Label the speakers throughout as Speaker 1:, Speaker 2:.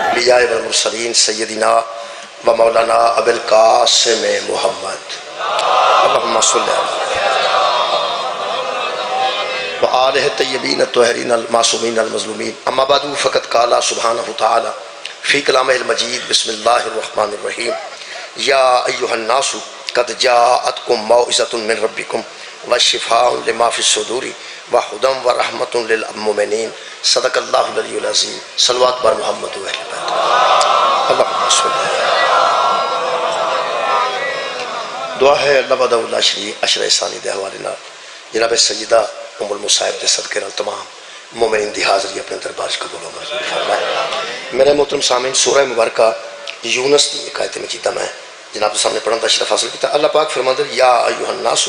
Speaker 1: انبیاء والمرسلین سیدنا و مولانا ابو القاسم محمد اللہم صلی و آلہ الطیبین الطاہرین المعصومین المظلومین اما بعد فقد قال سبحانہ تعالی فی کلامہ المجید بسم اللہ الرحمن الرحیم یا ایہا الناس قد جاءتکم موعظۃ من ربکم وشفاء لما فی الصدور وہدی ورحمۃ للمؤمنین صدق اللہ العلی العظیم صلوات بر محمد و اہل بیت اللہم صلی دعا ہے اللہ بدہ اللہ شریف عشر ثانی دے حوالے نال جناب سیدہ ام المصائب دے صدقے نال تمام مومنین دی حاضری اپنے دربار قبول و منظور فرمائے۔ میرے محترم سامعین، سورہ مبارکہ یونس دی ایک آیت مجیدہ میں جناب کے سامنے پڑھن دا شرف حاصل کیتا۔ اللہ پاک فرماتے ہیں یا ایھا الناس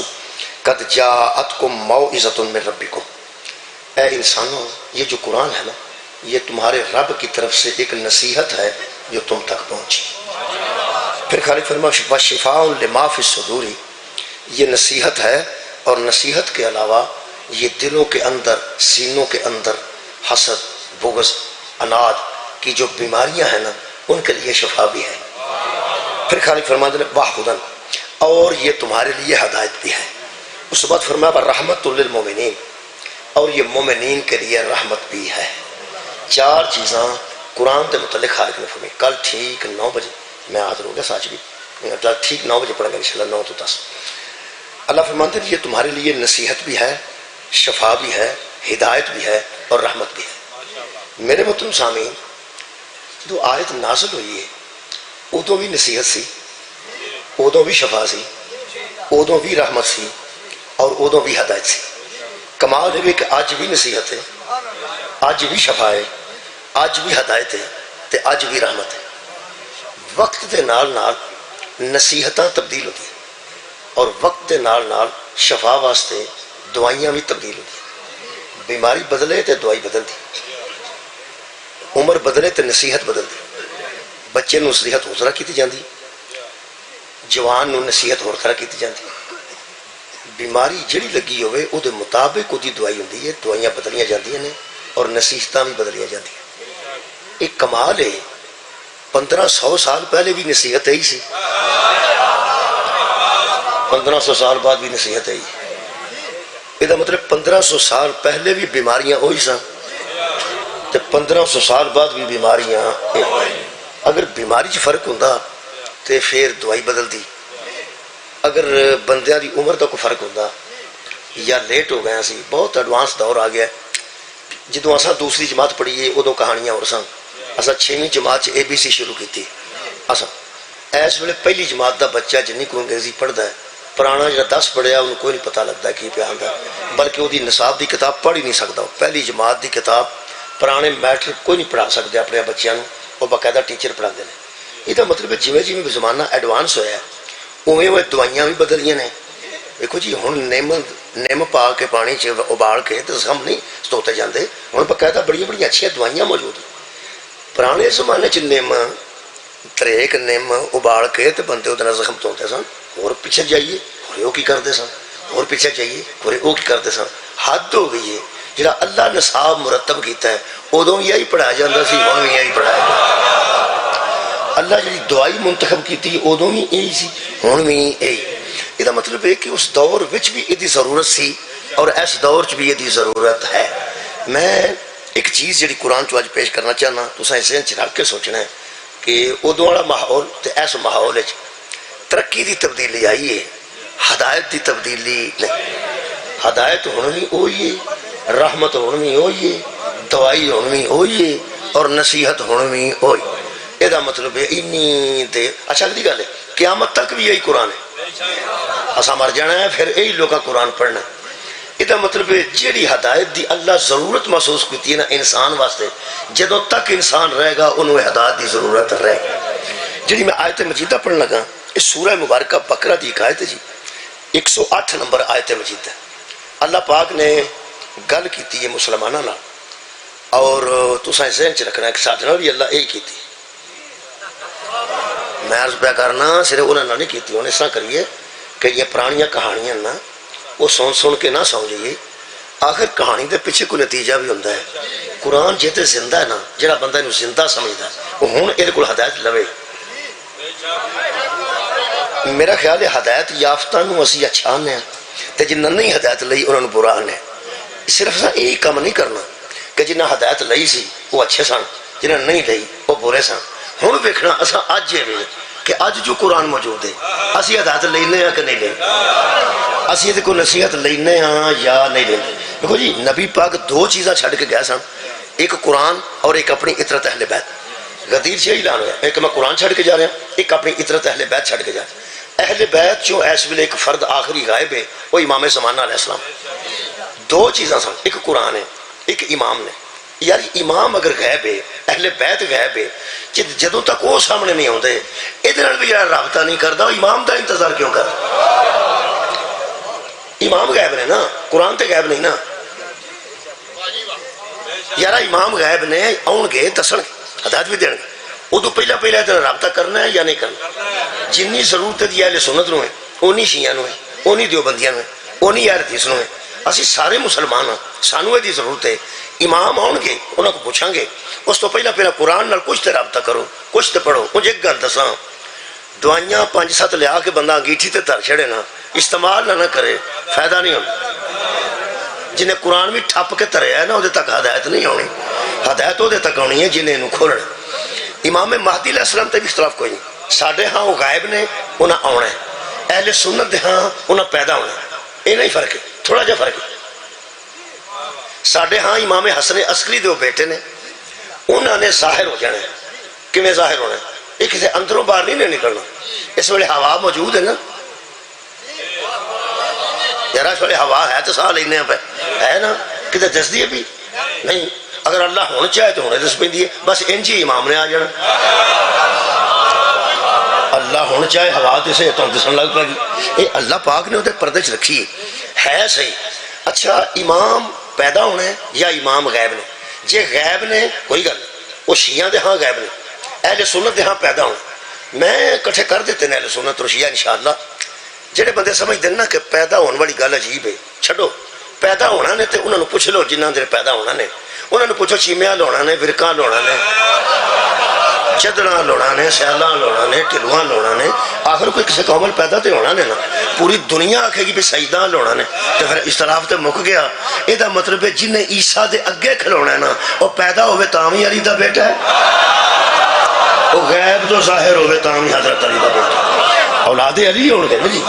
Speaker 1: قد جاءتکم موعظۃ من ربکم، اے انسانوں یہ جو قرآن ہے نا یہ تمہارے رب کی طرف سے ایک نصیحت ہے جو تم تک پہنچی۔ پھر خالق فرما وشفاء لما فی الصدور، یہ نصیحت ہے اور نصیحت کے علاوہ یہ دلوں کے اندر سینوں کے اندر حسد بغض اناد کی جو بیماریاں ہیں نا ان کے لیے شفا بھی ہے۔ پھر خالق فرماتے ہیں وہدی، اور یہ تمہارے لیے ہدایت بھی ہے۔ اس کے بعد فرمایا رحمت للمؤمنین، اور یہ مومنین کے لیے رحمت بھی ہے۔ چار چیزاں قرآن کے متعلق خالق نے فرمائی۔ کل ٹھیک 9 بجے میں حاضر ہو گیا، سچ بھی ٹھیک 9 بجے پڑھیں گے انشاءاللہ 9 to 10۔ اللہ فرماتے ہیں یہ تمہارے لیے نصیحت بھی ہے، شفا بھی ہے، ہدایت بھی ہے اور رحمت بھی ہے۔ میرے محترم سامعین، جو آیت نازل ہوئی ہے ادوں بھی نصیحت سی، ادوں بھی شفا سی، ادوں بھی رحمت سی اور ادوں بھی ہدایت سی۔ کمال ہے کہ آج بھی نصیحت ہے، آج بھی شفا ہے، آج بھی ہدایت ہے تے آج بھی رحمت ہے۔ وقت دے نال نال نصیحتاں تبدیل ہوتی ہیں اور وقت دے نال نال شفا واسطے دوائیاں بھی تبدیل ہوتی ہیں۔ بیماری بدلے تے دوائی بدل دی، عمر بدلے تے نصیحت بدل دی۔ بچے نو نصیحت ہو طرح کیتی جاندی، جوان نو نصیحت ہور طرح کیتی جاندی۔ بیماری جڑی لگی ہوئے او دے مطابق او دی دوائی ہوندی ہے، دوائیاں بدلیاں جاندیاں نے اور نصیحتاں بھی بدلیاں جاندیاں۔ ایک کمال ہے 1500 سال پہلے بھی نصیحت ہی سی، 1500 سال بعد بھی نصیحت ہے ہی۔ یہ مطلب 1500 سال پہلے بھی بیماریاں ہوئی سن تے 1500 سال بعد بھی بیماریاں۔ اگر بیماری چ فرق ہوندا تے پھر دوائی بدل دی، اگر بندیاں دی عمر دا کوئی فرق ہوندا یا لیٹ ہو گیا سی، بہت ایڈوانس دور آ گیا۔ جدوں اساں دوسری جماعت پڑھیے ادوں کہانیاں اور سن، اساں 6ویں جماعت ABC شروع کیتی۔ اساں اس ویلے پہلی جماعت دا بچہ جنی کو انگریزی پڑھدا ہے، پرانا جڑا 10 پڑھیا انہوں کوئی نہیں پتہ لگتا کی پہ آندا، بلکہ وہ نصاب دی کتاب پڑھ ہی نہیں سکتا۔ پہلی جماعت دی کتاب پرانے میٹر کوئی نہیں پڑھا سکتے اپنے بچیاں نوں، وہ باقاعدہ ٹیچر پڑھاتے ہیں۔ یہ مطلب ہے جویں جویں زمانہ ایڈوانس ہویا ہے اویں اویں دوائیاں بھی بدلیاں نے۔ دیکھو جی ہن نیم پا کے پانی چ ابال کے تو زخم نہیں ستوتے جاندے، ہن باقاعدہ بڑی بڑی اچھی دوائیاں موجود ہیں۔ پرانے زمانے چ نیم تریک نیم ابال کے تو بندے وہ زخم دھوتے سن، اور پیچھے جائیے اور وہ کی کرتے سن، اور پیچھے جائیے اور وہ کی کرتے سن۔ حد ہو گئی ہے، جڑا اللہ نصاب مرتب کیتا ہے ادوں بھی یہی پڑھایا جاتا سی، ہن بھی یہی پڑھایا جاتا۔ اللہ جی دوائی منتخب کی ادوں بھی یہی سی، ہن بھی یہی۔ یہ مطلب ہے کہ اس دور وچ بھی یہ ضرورت سی اور اس دور چ بھی یہ ضرورت ہے۔ میں ایک چیز جڑی قرآن چ اج پیش کرنا چاہنا، تساں ذہن چ رکھ کے سوچنا ہے کہ ادوں والا ماحول تے اس ماحول وچ ترقی دی تبدیلی آئی ہے، ہدایت دی تبدیلی نہیں۔ ہدایت ہن بھی وہی ہے، رحمت ہن بھی وہی ہے، دوائی ہن بھی وہی ہے اور نصیحت ہن بھی وہی۔ یہ مطلب ہے اینی دیر اچھا اگلی گل ہے قیامت تک بھی یہی قرآن ہے، اساں مر جانا ہے پھر یہی لوگاں قرآن پڑھنا ہے۔ یہ مطلب ہے جیڑی ہدایت دی اللہ ضرورت محسوس کی ہے نا انسان واسطے، جدوں تک انسان رہے گا انہوں ہدایت دی ضرورت رہے گی۔ جیڑی میں آیت مجیدہ پڑھن لگا اس سورہ مبارکہ بقرہ دی ایک آیت ہے جی، 108 نمبر آیت مجید ہے۔ اللہ پاک نے گل کیتی ہے مسلمانوں نال، اور تساں ذہن چ رکھنا ہے کہ ساڈے نال بھی اللہ یہی کیتی۔ میں عرض پہ کرنا صرف انہوں نے نہیں کیتی، انہیں اس طرح کریے کہ یہ پرانیاں کہانیاں نا وہ سن کے نہ سو جائیے، آخر کہانی دے پیچھے کوئی نتیجہ بھی ہوتا ہے. قرآن جیتے زندہ ہے نا، جڑا بندہ انہوں زندہ سمجھتا ہے وہ ہوں یہ کو ہدایت لوے. میرا خیال ہے ہدایت یافتہ نو اسی اچھا آنے ہیں تے جنہاں نہیں ہدایت لئی انہوں نے برا آنے. صرف سا یہی کام نہیں کرنا کہ جنہاں ہدایت لئی سی وہ اچھے سن، جنہاں نہیں لئی وہ برے سن. ہوں ویکھنا اساں اج یہ کہ اج جو قرآن موجود ہے اسی ہدایت لینے ہیں کہ نہیں لینے، اسی یہ کوئی نصیحت لینے ہیں یا نہیں لینے. دیکھو جی نبی پاک دو چیزاں چھڑ کے گیا سن، ایک قرآن اور ایک اپنی اطرت اہل بیت. غدیر سے اعلان ہوا ایک میں قرآن چھڑ کے جا رہا ہوں، ایک اپنی اطرت اہل بیت چھڑ کے جا رہا ہوں. اہل بیت جو اس ویلے ایک فرد آخری غائب ہے وہ امام زمانہ علیہ السلام. دو چیزاں سن، ایک قرآن ہے ایک امام نے. یار امام اگر غائب ہے اہل بیت غائب ہے، جدوں تک وہ سامنے نہیں آتے یہ بھی یار رابطہ نہیں کرتا، امام کا انتظار کیوں کر؟ امام غائب نے نا، قرآن تے غائب نہیں نا. یار امام غائب نے آن گے دسن ہدایت بھی دین گے، ادو پہلا ادھر رابطہ کرنا ہے یا نہیں کرنا. جنی ضرورت ہے اہل سنت نو ہے اونی شیعہ نو ہے، اونی دیوبندیاں نو ہے، اونی اہل حدیث نو ہے. اسی سارے مسلمان ہاں، سانو یہ ضرورت ہے امام آن گے انہوں کو پوچھاں گے، اس تو پہلا قرآن نال کچھ تے رابطہ کرو، کچھ تے پڑھو. مجھے ایک گل دساں، دوائیاں 5-7 لیا کے بندہ انگیٹھی تے تر چھڑے نا، استعمال نہ کرے فائدہ نہیں ہونا. جنہیں قرآن بھی ٹھپ کے تریا ہے نا وہ تک ہدایت نہیں ہونی. ہدایت وہ تک آنی ہے جنہیں انہوں کھولنا. امام مہدی علیہ السلام تے بھی اختلاف کوئی نہیں. ساڈے ہاں وہ غائب نے انہیں آنا ہے، اہل سنت دے ہاں انہیں پیدا ہونا ہے. یہ نہیں فرق ہے، تھوڑا جا فرق ہے. ساڈے ہاں امام حسن عسکری دے بیٹے نے، انہوں نے ظاہر ہو جانا ہے. کیویں ظاہر ہونا ہے؟ یہ کسی اندروں باہر نہیں نکلنا. اس ویلے ہوا موجود ہے نا، یار اس ویلے ہوا ہے تو ساہ لینے پہ ہے نا، کتنے دسدی ہے بھی نہیں. اگر اللہ ہونا چاہے تو ہونے دس پہ بس انج ہی امام نے آ جانا. اللہ ہونا چاہے ہوا تو اسے تم دسن لگ پائے گی. یہ اللہ پاک نے وہ پردے چ رکھی ہے صحیح. اچھا امام پیدا ہونا ہے یا امام غیب نے؟ جے غیب نے کوئی گل، وہ شیعہ دے ہاں غیب نے، اہل سنت دے ہاں پیدا ہونا. میں کٹھے کر دیتے ہیں اہل سنت اور شیعہ انشاءاللہ. جڑے بندے سمجھ دیں نا کہ پیدا ہونے والی گل عجیب ہے، چھڈو. پیدا ہونا نے تو انہوں نے پوچھ لو جنہاں دے پیدا ہونا نے، انہوں نے پوچھو چیمیاں لونا نے، ورکاں لونا نے، چدڑاں لونا نے، سیالاں لونا نے، ٹلواں لونا نے. آخر کوئی کسی قوم پیدا تو ہونا نے نا. پوری دنیا آکھے گی بھی سجدہ لونا نے تو پھر اختلاف تو مک گیا. یہ مطلب ہے جنہیں عیسیٰ دے اگے کھلونا ہے نا وہ پیدا ہوئے تاں بھی علی دا بیٹا ہے، وہ غیب تو ظاہر ہوئے تاں بھی حضرت علی دا بیٹا ہے. اولاد علی ہونے گے نا جی.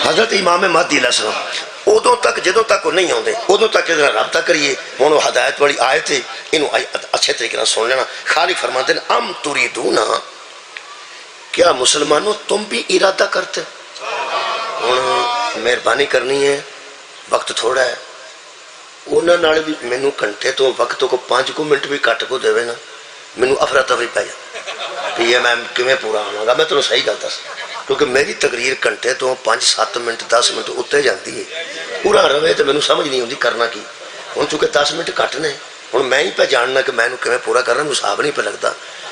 Speaker 1: حضرت امام مہدی علیہ السلام ادوں تک جدوں تک وہ نہیں آتے ادوں تک یہ رابطہ کریے. ہوں ہدایت والی آیت ہے، یہ اچھے طریقے سے سن لینا. خالق فرماتے ہیں ام تریدون، کیا مسلمانوں تم بھی ارادہ کرتے؟ ہوں مہربانی کرنی ہے، وقت تھوڑا ہے. انہوں نے بھی مینو گھنٹے تو وقت کو 5 منٹ بھی کٹ کو دے نا مینو افراتفری پی جائے کہ یہ میں کیویں پورا آواں گا. میں تمہیں صحیح گل دس، کیونکہ میری تقریر گھنٹے تو 5-7 منٹ 10 منٹ اتنے جاتی ہے. پورا رہے تو مینو سمجھ نہیں آتی کرنا کی. ہوں چونکہ 10 منٹ کٹ نے، ہوں میں ہی پہ جاننا کہ میں کیویں پورا کرنا، مجھے حساب نہیں پہ لگتا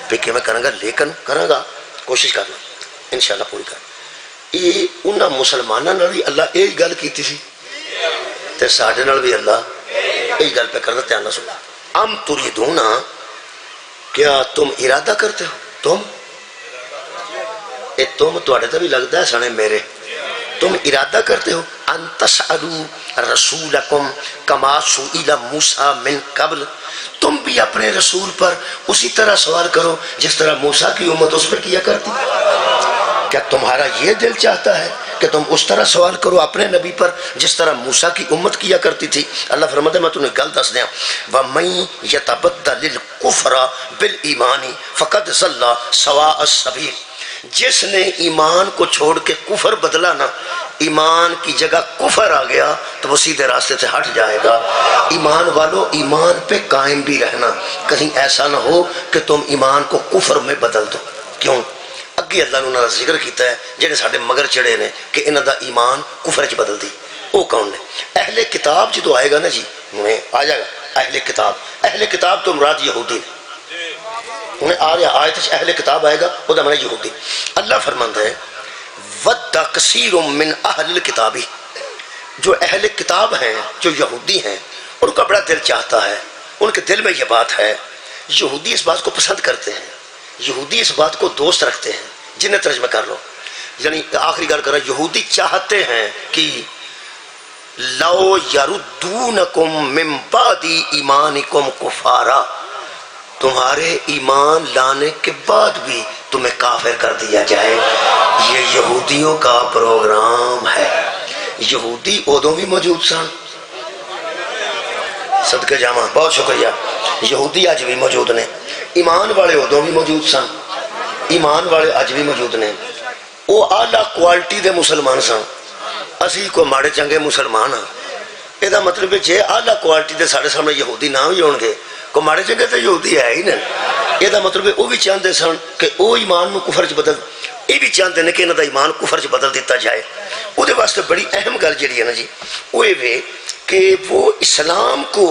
Speaker 1: بھی کیویں کروں گا. لیکن کروں گا، کوشش کرنا انشاءاللہ پوری کر. یہ انہاں مسلمانوں نے بھی اللہ یہی گل کیتی سی تے ساڈے نال بھی اللہ یہی گل پہ کرنا. دھیان نہ سنو. ام تریدون، کیا تم ارادہ کرتے ہو؟ تم تم تو بھی لگتا ہے سنے میرے، تم ارادہ کرتے ہو ان تسألوا رسولکم کما سئل موسیٰ من قبل، تم بھی اپنے رسول پر اسی طرح سوال کرو جس طرح موسیٰ کی امت اس پر کیا کرتی. کیا تمہارا یہ دل چاہتا ہے کہ تم اس طرح سوال کرو اپنے نبی پر جس طرح موسیٰ کی امت کیا کرتی تھی؟ اللہ فرماتا ہے میں تمہیں گل دس دیا، وَمَن يَتَبَدَّلِ الْكُفْرَ بِالْإِيمَانِ فَقَدْ ضَلَّ سَوَاءَ السَّبِيلِ. جس نے ایمان کو چھوڑ کے کفر بدلا نا، ایمان کی جگہ کفر آ گیا تو وہ سیدھے راستے سے ہٹ جائے گا. ایمان والو ایمان پہ قائم بھی رہنا، کہیں ایسا نہ ہو کہ تم ایمان کو کفر میں بدل دو. کیوں؟ اگے اللہ نے انہوں نے ذکر کیتا ہے جنہیں ساڑھے مگر چڑھے نے کہ انہوں دا ایمان کفر چ بدل دی. وہ کون نے؟ اہل کتاب جدو آئے گا نا جی، انہیں آ جائے گا اہل کتاب. اہل کتاب تو مراد یہودی نے، انہیں آ رہا آیت اہل کتاب آئے گا وہ دا مراد یہودی. اللہ فرماندا ہے وَدَّ كَثِيرٌ مِّنْ أَهْلِ الْكِتَابِ، جو اہل کتاب ہیں جو یہودی ہیں ان کا بڑا دل چاہتا ہے، ان کے دل میں یہ بات ہے. یہودی اس بات کو پسند کرتے ہیں، یہودی اس بات کو دوست رکھتے ہیں. جنہیں ترجمہ کر لو، یعنی آخری گل کر رہا، یہودی چاہتے ہیں کہ لو یردونکم من بعد ایمانکم کفارا، تمہارے ایمان لانے کے بعد بھی تمہیں کافر کر دیا جائے. یہ یہودیوں کا پروگرام ہے. یہودی ادوں بھی موجود سن، صدقے جاواں، بہت شکریہ. یہودی اج بھی موجود نے، ایمان والے ادوں بھی موجود سن، ایمان والے اج بھی موجود نے. وہ اعلیٰ کوالٹی دے مسلمان سن، اسی کو ماڑے چنگے مسلمان ہاں. یہ مطلب ہے جے اعلیٰ کوالٹی دے سارے سامنے یہودی نہ بھی ہون گے، کو ماڑے چنگے تو یہودی ہے ہی نہیں. یہ مطلب ہے وہ بھی چاہتے سن کہ وہ ایمان نو کفر چ بدل، یہ بھی چاہتے ہیں کہ انہوں دا ایمان کفر چ بدل دیتا جائے. وہ واسطے بڑی اہم گل جڑی ہے نا جی، وہ یہ کہ وہ اسلام کو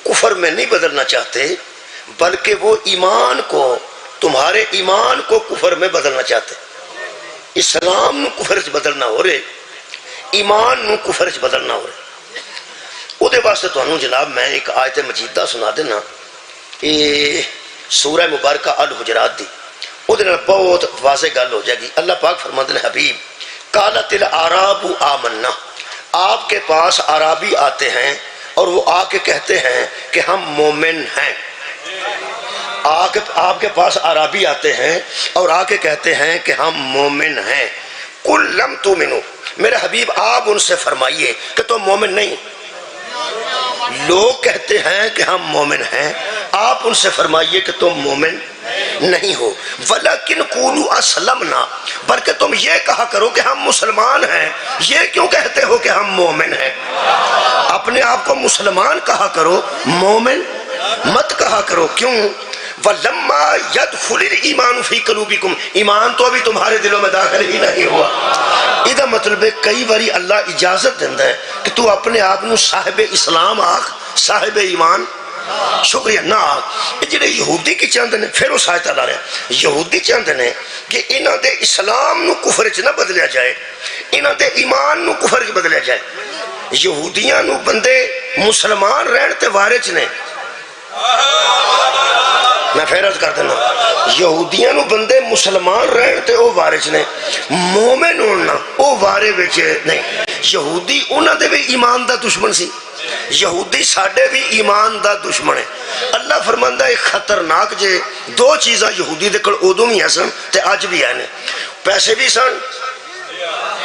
Speaker 1: کفر میں نہیں بدلنا چاہتے، بلکہ وہ ایمان کو، تمہارے ایمان کو کفر میں بدلنا چاہتے. اسلام نو کفر چ بدلنا ہو رہے، ایمان نو کفر چ بدلنا ہو رہے. وہ واسطے تمہیں جناب میں ایک آیت مجیدہ سنا دینا، یہ سورہ مبارکہ الحجرات دی، وہ بہت واضح گل ہو جائے گی. اللہ پاک فرماتے ہیں حبیب قالت الاعراب آمنا، آپ کے پاس عرابی آتے ہیں اور وہ آ کے کہتے ہیں کہ ہم مومن ہیں. آپ کے پاس عرابی آتے ہیں اور آ کے کہتے ہیں کہ ہم مومن ہیں. قل لم تؤمنوا، میرے حبیب آپ ان سے فرمائیے کہ تم مومن نہیں. لوگ کہتے ہیں کہ ہم مومن ہیں، آپ ان سے فرمائیے کہ تم مومن نہیں ہو. ولیکن قولوا اسلمنا، بلکہ تم یہ کہا کرو کہ ہم مسلمان ہیں. یہ کیوں کہتے ہو کہ ہم مومن ہیں؟ اپنے آپ کو مسلمان کہا کرو، مومن مت کہا کرو. کیوں؟ وَلَمَّا يَدْخُلِ الْإِيمَانُ فِي قُلُوبِكُمْ، ایمان تو ابھی تمہارے دلوں میں داخل ہی نہیں ہوا. یہ مطلب ہے کئی باری اللہ اجازت دیتا ہے کہ تو اپنے آپ کو صاحب اسلام آخ، صاحب ایمان شکریہ نہ آخ. جڑے یہودی کی چاہتے ہیں، پھر اس آیت لا رہے ہیں، یہودی چاہتے ہیں کہ انہاں دے اسلام نو کفر چ نہ بدلیا جائے، انہاں دے ایمان نو کفر چ بدلیا جائے. یہودیاں نو بندے مسلمان رہن تے وارث نے. میں فیرت کر دینا، یہودیاں نو بندے مسلمان رہن تے او وارث نے، مومن ہونا او وارے وچ نہیں. یہودی انہاں دے بھی ایمان دا دشمن سی، یہودی ساڈے بھی ایمان دا دشمن ہے. اللہ فرماندا ہے خطرناک جے دو چیزاں یہودی دے کول ادوں بھی سن تے اج بھی ہیں، پیسے بھی سن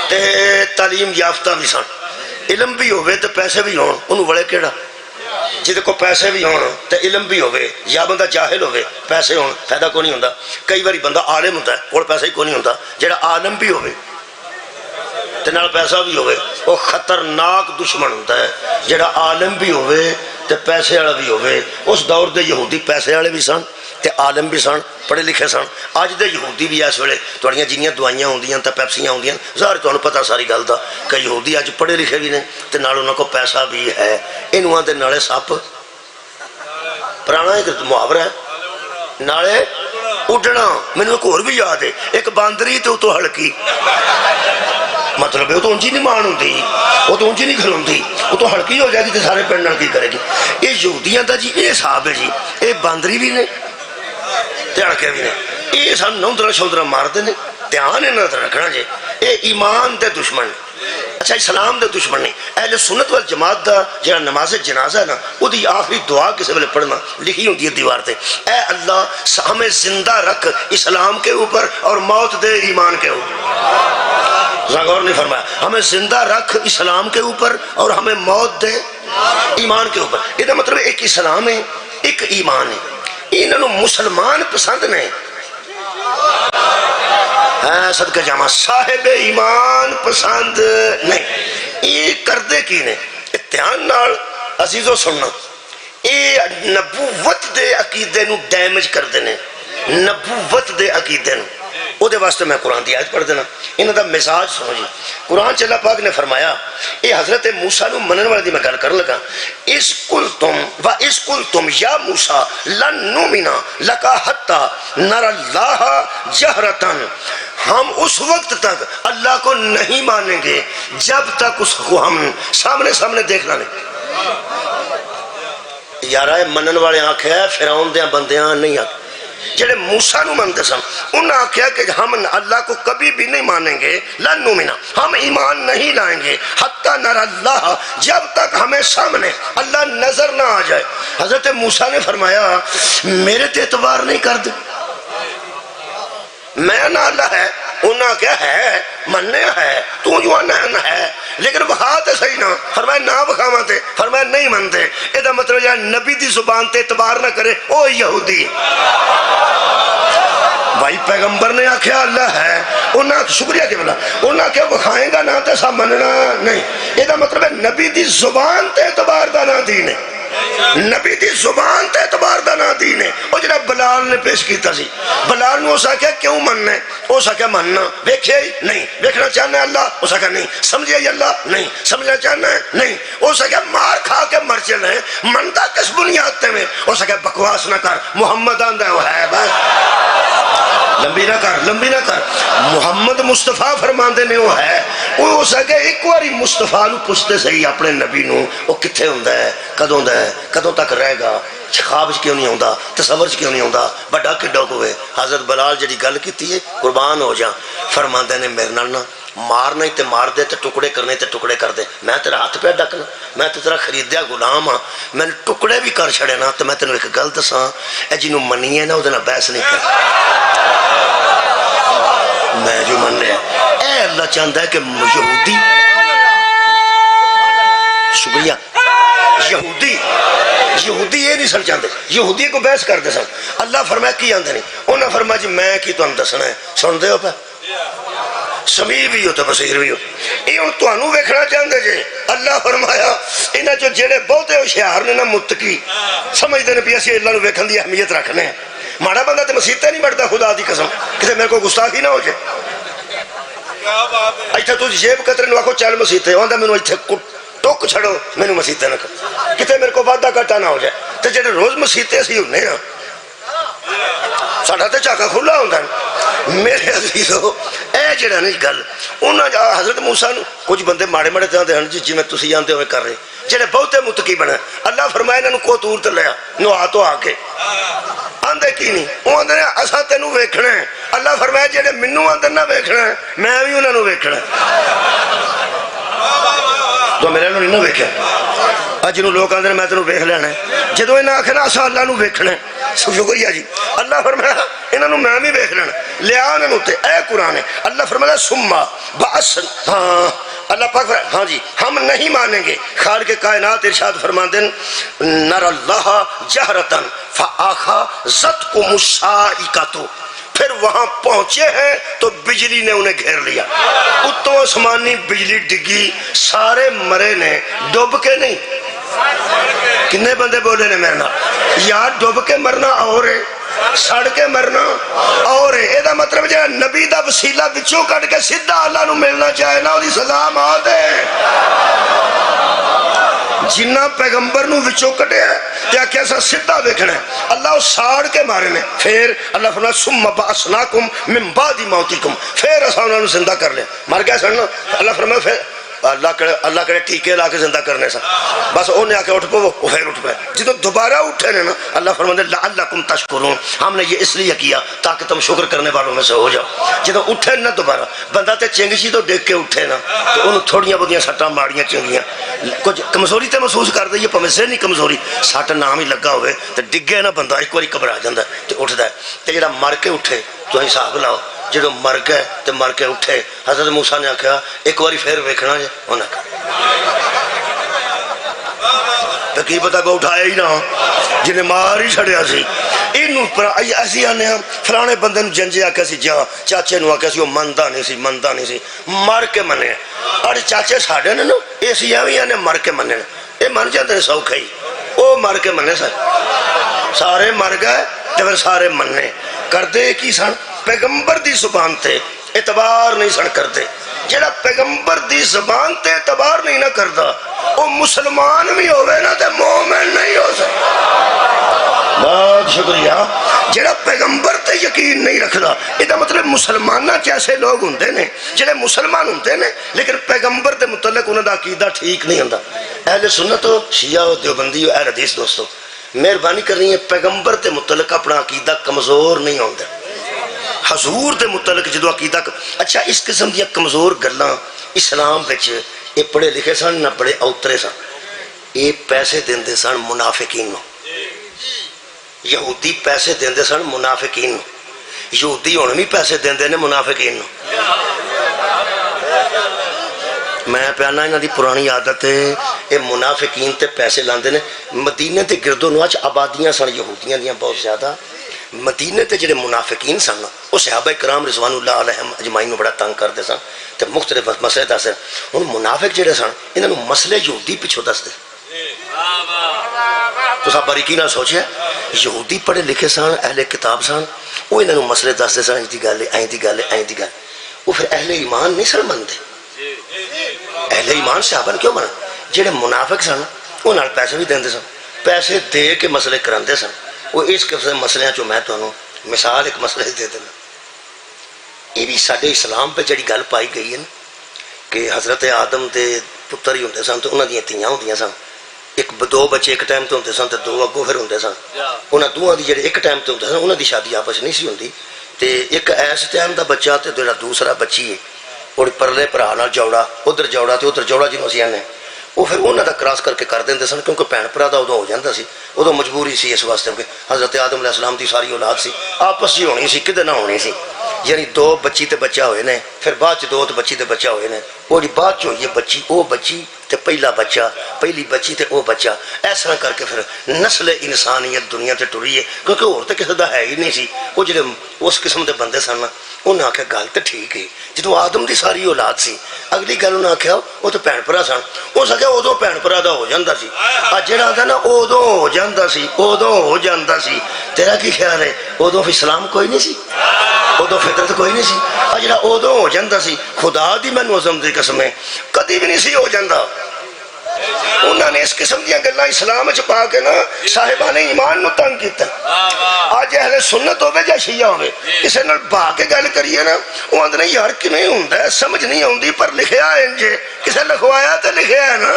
Speaker 1: تے تعلیم یافتہ بھی سن. علم بھی ہوئے تے پیسے بھی ہون، انہوں وڑے کیڑا؟ جہد کو پیسے بھی ہون تے علم بھی ہوئے، یا بندہ جاہل ہوئے پیسے ہون فائدہ کو نہیں ہوتا. کئی باری بندہ عالم ہوتا ہے اور پیسے ہی کو نہیں ہوتا. جہاں عالم بھی ہوئے تے نال پیسہ بھی ہوئے، وہ خطرناک دشمن ہوتا ہے. جہاں عالم بھی ہوئے تے پیسے والا بھی ہوئے. اس دور دے یہودی پیسے والے بھی سن تے عالم بھی سن، پڑھے لکھے سن. اج دے یہودی بھی اس ویلے تھوڑیاں جنیاں دوائیاں ہوندیاں تے پیپسیاں ہوندیاں، ظاہر تمہیں پتہ ساری گل دا کہ یہودی اج پڑھے لکھے بھی نے تے نال انہاں کو پیسہ بھی ہے. انہاں دے نالے سپ پرانا ایک محاورہ ہے، نالے اڈنا. مینوں ایک اور بھی یاد ہے، ایک باندری تے اتوں ہلکی. مطلب ہے وہ تو انجی نہیں مان ہوتی، وہ تو انجی نہیں کھلوتی، وہ تو ہلکی ہو جائے گی تو سارے پنڈ نال کی کرے گی. یہ یہودیاں دا جی یہ حساب ہے جی، یہ باندری بھی نے تے ہلکے بھی نے. یہ سن نوندرا شوندرا مارتے ہیں. دھیان انہاں تے رکھنا جی، یہ ایمان دے دشمن، اچھا اسلام دے دشمن نہیں. اہل سنت والجماعت دا جہاں نماز جنازہ ہے نا، وہ دی آخری دعا کسی ویلے پڑھنا لکھی ہوتی ہے دیوار تے، اے اللہ ہمیں زندہ رکھ اسلام کے اوپر اور موت دے ایمان کے اوپر. غور نہیں فرمایا، ہمیں زندہ رکھ اسلام کے اوپر اور ہمیں موت دے ایمان کے اوپر. یہ مطلب ایک اسلام ہے ایک ایمان ہے. انہوں مسلمان پسند نہیں، ہاں صدقہ جامع صاحب ایمان پسند نہیں. یہ کردے کی نے دھیان نال عزیزو سننا، یہ نبوت دے عقیدے نو ڈیمیج کر دینے، نبوت دے عقیدے نو. وہ دے واسطے میں قرآن دی آیت پڑھ دینا، انہاں دا مزاج سنو جی. قرآن چ اللہ پاک نے فرمایا، یہ حضرت موسیٰ نو منن والے دی میں گل کر لگا، اس قلتم یا موسیٰ لن نؤمنا لک حتی نری اللہ جہرۃ، ہم اس وقت تک اللہ کو نہیں مانیں گے جب تک اس کو ہم سامنے سامنے دیکھنا نہیں. یارا منن والے آخیا فرعون دیا بندیاں نہیں آخ جڑے موسیٰ نو منتے سن انہوں نے آخیا کہ ہم اللہ کو کبھی بھی نہیں مانیں گے، لن نؤمنا، ہم ایمان نہیں لائیں گے حتی نر اللہ، جب تک ہمیں سامنے اللہ نظر نہ آ جائے۔ حضرت موسیٰ نے فرمایا میرے تے اعتبار نہیں کر دے، میں نہ اللہ ہے، انہاں کیا ہے مننے ہے تو جو نہ ہے لیکن بخا تے صحیح نہ، فرمایا نہ بخاواں تے، فرمایا نہیں منتے۔ اے دا مطلب ہے نبی دی زبان تے اعتبار نہ کرے او یہودی۔ بھائی پیغمبر نے آکھیا اللہ ہے، انہاں شکریہ کے بلا انہاں کیا بخائیں گا نہ تے سا مننا نہیں۔ اے دا مطلب ہے نبی دی زبان تے اعتبار دا نہ دین ہے، نبی دی زبان تے اعتبار دا نہ دین ہے۔ او جڑا بلال نے پیش کیتا سی، بلال نے اس آکھیا کیوں مننا ہے؟ اس آکھیا مننا، ویکھیا ہی نہیں، ویکھنا چاہنا ہے اللہ؟ اس آکھیا نہیں، سمجھیا ہی اللہ؟ نہیں، سمجھنا چاہنا ہے؟ نہیں۔ اس آکھیا مار کھا کے مر چلے منتا کس بنیاد تے میں؟ اس آکھیا بکواس نہ کر، محمد آندا ہے وہ ہے بس، لمبی نہ کر، لمبی نہ کر، محمد مصطفیٰ فرماندے نے وہ ہے۔ وہ ہو سکے ایک باری مصطفیٰ نو پوچھتے صحیح اپنے نبی نو وہ کتھے ہوندا ہے، کدوں ہوندا ہے، کدوں تک رہے گا، خواب کیوں نہیں ہوندا، تصور کیوں نہیں ہوندا، بڑا کڈا ہوئے۔ حضرت بلال جڑی گل کیتی ہے قربان ہو جا، فرماندے نے میرے نال نہ مار نہیں تے مار دے تے ٹکڑے کرنے تے ٹکڑے کر دے، میں تیرا ہاتھ پہ ڈکنا، میں تے تیرا خریدیا غلام ہاں، میں نے ٹکڑے بھی کر چھڑے نا تے میں تینوں ایک گل دساں، اے جنوں منی ہے نا وہ بحث نہیں کر، میں جو من رہا اے اللہ چاہتا ہے کہ یہودی، شکریہ، یہودی یہ نہیں سن چاہتے، یہودی کو بحث کرتے سن۔ اللہ فرمایا کی آندے نہیں، انہاں فرمایا جی میں کی تمہیں دسنا ہے، سن دے ہو پہ سمیع بھی ہو تو بصیر بھی ہو، یہ ہوں تمہیں ویکھنا چاہتے جی۔ اللہ فرمایا انہاں جو جڑے بہتے ہوشیار نے نا متقی سمجھتے ہیں بھی اسی اللہ نو ویکھن دی اہمیت رکھنے ہیں، ماڑا بندہ تے مسیطے نہیں بڑھتا، خدا دی قسم کسی میرے کو گستاخی نہ ہو جائے۔ ایتھے تو جیب قطرے نو آکھو چل مسیطے، آندا مینوں ایتھے ٹک چھڑو، مینوں مسیطے نہ کر، کتے میرے کو وعدہ گھاٹا نہ ہو جائے۔ تے جڑے روز مسیطے اسی ہونے ہاں، ساڈا تے چاکا کھلا ہوندا ہے۔ میرے عزیزو اے جڑا نہیں گل انہاں حضرت موسیٰ نو کچھ بندے ماڑے ماڑے جاندے ہن جی میں تسی جانتے ہوئے کر رہے، جڑے بہتے متقی بنے اللہ فرمایا انہاں نو کو تور تے لیا نوا تو آ کے آندے کی نہیں، وہ آندے نے اساں تینوں ویکھنا ہے۔ اللہ فرمایا جڑے مینوں آندے نہ ویکھنا ہے میں بھی انہاں نو ویکھنا ہے، تو میرے نو نہیں نہ ویکھیا اج نو لوگ آندے میں تینوں ویکھ لینا ہے، جدوں انہاں آکھنا اساں اللہ نو ویکھنا ہے، شکریہ جی۔ اللہ فرمایا انہاں نو میں بھی ویکھ لینا، لیا انہاں نو تے اے قرآن ہے۔ اللہ فرمایا سما بعث، ہاں اللہ پاک فرمایا ہاں جی ہم نہیں مانیں گے، خالق کائنات ارشاد فرماتے ہیں نر اللہ جہرتن فآخذتکم الصاعقۃ، پھر وہاں پہنچے ہیں تو بجلی نے انہیں گھیر لیا، اتوں آسمانی بجلی ڈگی، سارے مرے نے، ڈوب کے نہیں۔ کنے بندے بولے نے میرے نال یار ڈوب کے مرنا اور ہے، سڑ کے مرنا اور ہے۔ یہ مطلب جو نبی دا وسیلہ بچوں کٹ کے سیدھا اللہ نو ملنا چاہے نا وہ سزا موت ہے۔ جنہ پیغمبر نو وچوں کٹیا کیا کیسا سیدھا ویکھنا ہے، اللہ ساڑ کے مارے نے، پھر اللہ فرمایا ثم بعثناکم من بعد موتکم، پھر اساں انہاں نو زندہ کر لیا، مر گیا سن۔ اللہ فرمایا پھر اللہ کرے ٹیکے لا کے زندہ کرنے سا، بس انہیں آ کے اٹھ پو وہ پھر اٹھ پائے، جدو دوبارہ اٹھے نے نا اللہ فرماتے لعلکم تشکرون، ہم نے یہ اس لیے کیا تاکہ تم شکر کرنے والوں میں سے ہو جاؤ۔ جدو اٹھے نا دوبارہ بندہ تے چنگشی تو دیکھ کے اٹھے نا تو انہوں تھوڑیاں بہتیاں سٹاں ماڑیاں چنگیاں، کچھ کمزوری تے محسوس کر دئیے پویں ذہنی کمزوری، سٹ نام ہی لگا ہوئے تو ڈگے نا بندہ ایک باری گھبرا جاندا ہے تے اٹھدا ہے، تے جڑا مر کے اٹھے تو حساب لاؤ جدو مر گئے تو مر کے اٹھے۔ حضرت موسیٰ نے آکھا ایک باری پھر ویکھنا جے، انہاں کہا تو کی پتہ کو اٹھایا ہی نہ جنہیں مار ہی چھڑیا سی۔ انہوں پر ایسی آنے ہم فلانے بندے نو جنجے آکھا سی جا چاچے نو آکھا سی وہ مندہ نہیں سی مر کے منے، اور چاچے ساڑھے نے نو ایسی آوی آنے مر کے منے، اے من جاندے نے سوکھا ہی او مر کے منے سارے مر گئے تو پھر سارے منے کردے کی سن پیغمبر دی زبان تے اعتبار نہیں سن کردے۔ جڑا پیغمبر دی زبان تے اعتبار نہیں نہ کردا وہ مسلمان بھی ہوئے نا تے مومن نہیں ہو سکتا۔ بہت شکریہ۔ جڑا پیغمبر تے یقین نہیں رکھدا یہ مطلب مسلمانہ جیسے لوگ ہوندے نے جڑے مسلمان ہوندے نے لیکن پیغمبر دے متعلق انہاں دا عقیدہ ٹھیک نہیں ہوندا۔ اہل سنت ہو شیعہ ہو دیوبندی ہو اہل حدیث دوستو مہربانی کرنی ہے پیغمبر تے متعلق اپنا عقیدہ کمزور نہیں ہوتا. حضور دے متعلق جدو عقیدہ اچھا اس قسم دیا کمزور گلاں اسلام وچ یہ پڑھے لکھے سن نہ بڑے اوترے سن. یہ پیسے دیندے سن منافقین نو. یہودی پیسے دیندے سن منافقین نو. یہودی ہن بھی پیسے دیندے نے منافقین نو. میں پیانا انہاں دی پرانی عادت ہے یہ منافقین تے پیسے لاندے نے. مدینے تے گردو نواچ آبادیاں سن یہودیاں دیاں بہت زیادہ. مدینے تے جڑے منافقین سن وہ صحابہ کرام رضوان اللہ علیہم اجمعین نو بڑا تنگ کرتے سن تے مختلف مسئلے دستے. ہن منافق جڑے سن انہاں نو مسئلے یہودی پیچھے دستے. تو سب باریکی نال سوچیا یہودی پڑھے لکھے سن اہل کتاب سن وہ انہاں نو مسئلے دستے سن دی گل ہے دی گل ہے دی گل. وہ پھر اہل ایمان نہیں سن منتے. اہل ایمان صحابہ کیوں منا؟ جڑے منافق سن وہ نال پیسے بھی دیندے سن پیسے دے کے مسئلے کراندے سن. وہ اس قسم مسئلے چوں میں تانوں مثال ایک مسئلے دے دینا. یہ بھی ساڈے اسلام پہ جڑی گل پائی گئی ہے نا کہ حضرت آدم دے پتر ہی ہوندے سن تو انہاں دیاں تیاں ہوندیاں سن. ایک دو بچے ایک ٹائم تے ہوندے سن تے دو اگوں پھر ہوندے سن. انہاں دوواں دی جڑے ایک ٹائم تے ہوندے سن انہاں دی شادی آپس نہیں سی ہوندی تے ایک ایس ٹائم دا بچہ تے جڑا دوسرا بچی ہے اور پرلے بھرا نال جوڑا ادھر جوڑا تے ادھر جوڑا جنوں اسی آنے وہ پھر انہاں دا کراس کر کے کر دیندے سن کیونکہ بھین بھرا دا ادوں ہو جاندا سی. ادوں مجبوری سی اس واسطے کہ حضرت آدم علیہ السلام دی ساری اولاد سی آپس جی ہونی سی کدے نہ ہونی سی. یعنی دو بچی تے بچہ ہوئے نے پھر بعد چ دو تے بچی تے بچہ ہوئے نے اور بعد چ ہوئی بچی او بچی تے پہلا بچہ پہلی بچی تے او بچہ. اس طرح کر کے پھر نسل انسانیت دنیا تے ٹری ہے کیونکہ اور تے کسی دا ہے ہی نہیں سی. وہ جڑے اس قسم دے بندے سن انہاں آکھیا گل تے ٹھیک ہے جدوں آدم دی ساری اولاد سی. اگلی گل انہاں آکھیا وہ تے بھین بھرا سن ہو سکیا ادوں بھین بھرا دا ہو جاندا سی. جڑا آندا نا ادوں ہو جاندا سی ادوں ہو جاندا سی. تیرا کی خیال ہے ادوں اسلام کوئی نہیں سی ادوں فطرت کوئی نہیں سی. جڑا ادوں ہو جاندا سی خدا دی مینوں عظم دی قسم ہے کدی بھی نہیں سی ہو جاندا. انہوں نے اس قسم دیا گلاں اسلام چ پا کے نا صاحبان ایمان نو تنگ کیتا. اج اہل سنت ہوے یا شیعہ ہوے کسے نال با کے گل کریے نا وہ آندے یار کیویں ہوندا ہے سمجھ نہیں آوندی پر لکھیا ہے انج کسے لکھوایا تے لکھیا ہے نا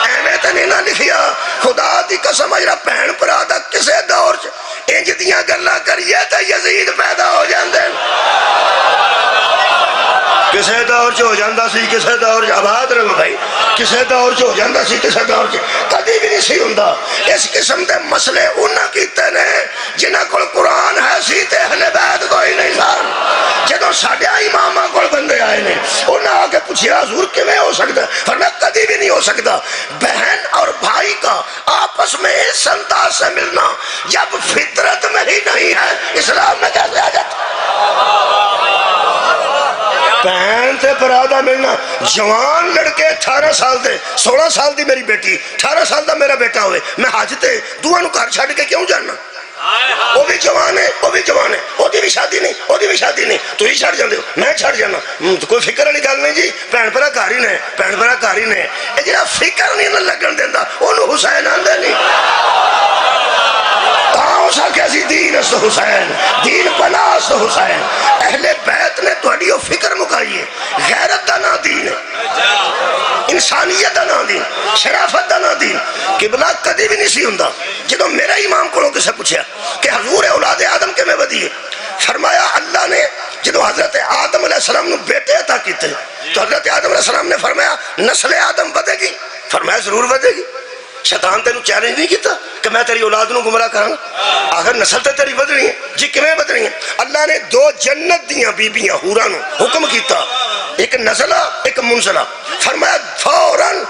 Speaker 1: ایویں تے نہیں نہ لکھیا. خدا دی قسم اجڑا بہن بھرا دا کسے دور چ انج دیاں گلاں کریے تے یزید پیدا ہو جاندے. کسے دور چ ہو جاندہ سی کسے دور چ آباد رہو بھائی کسے دور چ ہو جاندہ سی کسے دور چ کدی بھی نہیں سی ہوندہ. اس قسم دے مسئلے انہاں کیتے نے جنہاں کول قرآن ہے سی تے اہل بیت کوئی نہیں سن. جدوں ساڈے اماماں کول بندے آئے نے انہاں آ کے پوچھیا حضور کیویں ہو سکتا ہے؟ فرمایا کدی بھی نہیں ہو سکتا. بہن اور بھائی کا آپس میں اس انداز سے ملنا جب فطرت میں ہی نہیں ہے اسلام میں کیسے آ جاتا؟ بہن سے برادہ ملنا جوان لڑکے 18 سال دے 16 سال دی میری بیٹی 18 سال دا میرا بیٹا ہوئے میں حج تے دوہاں نو گھر چھڈ کے کیوں جانا؟ وہ بھی جوان ہے وہ بھی جوان ہے وہ دی بھی شادی نہیں وہ دی بھی شادی نہیں تو ہی چھڑ جاندے ہو میں چھڑ جانا. کوئی فکر والی گل نہیں جی بھین بھرا گھر ہی نے بھین بھرا گھر ہی نے. اے جڑا فکر نہیں نہ لگن دیندا اونوں حسین آندے نہیں. اس کیسی دین است حسین دین پناہ است حسین. اہل بیت نے تہاڈی او فکر مکائی ہے. غیرت دا نا دین ہے انسانیت دا نا دین شرافت دا نا دین. قبلہ کدی بھی نہیں سی ہوندا. جدوں میرا امام کو کسے پوچھا کہ حضور اولاد آدم کیویں ودی ہے فرمایا اللہ نے جدوں حضرت آدم علیہ السلام نو بیٹے عطا کیتے تو حضرت آدم علیہ السلام نے فرمایا نسل آدم ودے گی. فرمایا ضرور ودے گی. شیطان تینوں چیلنج نہیں کیتا کہ میں تیری اولاد نو گمراہ کراں آخر نسل تے تیری بدنی ہے جی کیویں بدنی ہے؟ اللہ نے دو جنت دیاں بیبییاں حوراں نو حکم کیتا ایک نزلہ ایک منزلہ. فرمایا فوراً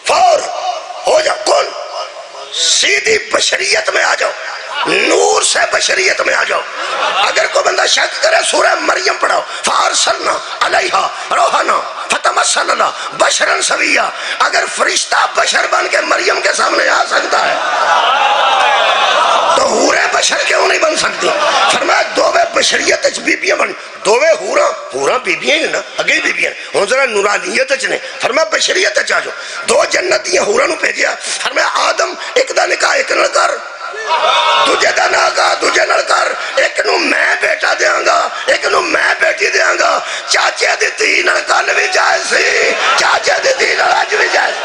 Speaker 1: فور ہو جاؤ کون سیدھی بشریت میں آ جاؤ نور سے بشریت میں آ جاؤ. اگر کوئی بندہ شک کرے سورہ مریم پڑھاؤ فارسلنا علیہا روحنا فتمثل لہا بشرا سویا. اگر فرشتہ بشر بن کے مریم کے سامنے آ سکتا ہے تو حورے بشر کیوں نہیں بن سکتی؟ فرمایا دووے بشریت اچ بیبیاں بن دووے حوراں بیبیاں ہی نا اگے بیبیاں ہن ذرا نورانیت اچ نے. فرمایا بشریت اچ آ جاؤ. دو جنت دیاں حوراں نو بھیجیا. فرمایا آدم ایک دا نکاح ایک نال کر دوجے دا ناگا دوجے نال کر. ایک نو میں بیٹا دیاں گا ایک نو میں بیٹی دیاں گا. چاچے دی دھی نال کل بھی جائز سی چاچے دی دھی نال اج بھی جائز.